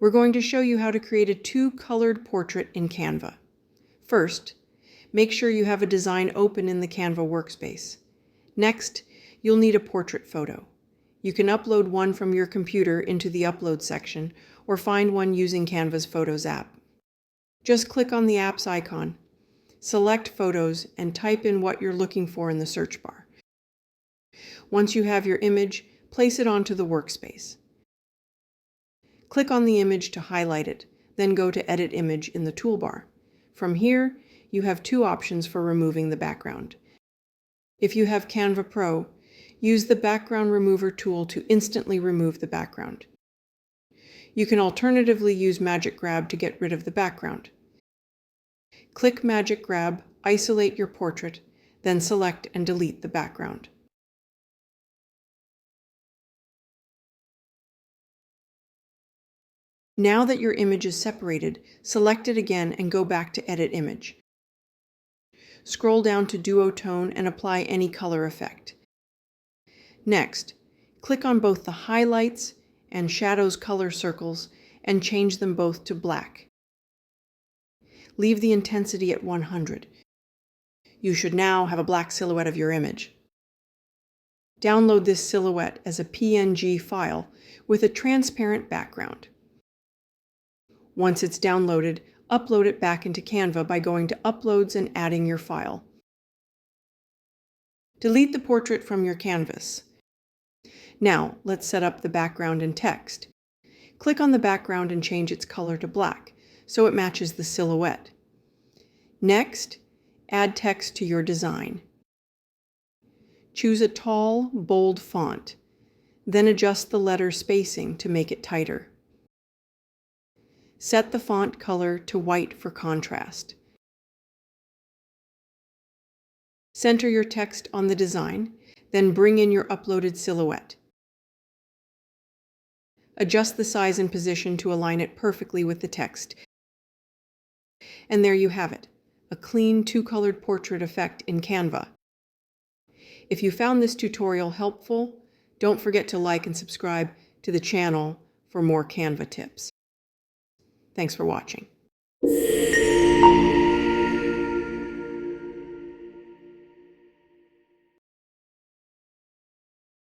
We're going to show you how to create a two-colored portrait in Canva. First, make sure you have a design open in the Canva workspace. Next, you'll need a portrait photo. You can upload one from your computer into the Upload section or find one using Canva's Photos app. Just click on the app's icon, select Photos, and type in what you're looking for in the search bar. Once you have your image, place it onto the workspace. Click on the image to highlight it, then go to Edit Image in the toolbar. From here, you have two options for removing the background. If you have Canva Pro, use the Background Remover tool to instantly remove the background. You can alternatively use Magic Grab to get rid of the background. Click Magic Grab, isolate your portrait, then select and delete the background. Now that your image is separated, select it again and go back to Edit Image. Scroll down to Duotone and apply any color effect. Next, click on both the highlights and shadows color circles and change them both to black. Leave the intensity at 100. You should now have a black silhouette of your image. Download this silhouette as a PNG file with a transparent background. Once it's downloaded, upload it back into Canva by going to Uploads and adding your file. Delete the portrait from your canvas. Now, let's set up the background and text. Click on the background and change its color to black, so it matches the silhouette. Next, add text to your design. Choose a tall, bold font, then adjust the letter spacing to make it tighter. Set the font color to white for contrast. Center your text on the design, then bring in your uploaded silhouette. Adjust the size and position to align it perfectly with the text. And there you have it, a clean two-colored portrait effect in Canva. If you found this tutorial helpful, don't forget to like and subscribe to the channel for more Canva tips. Thanks for watching.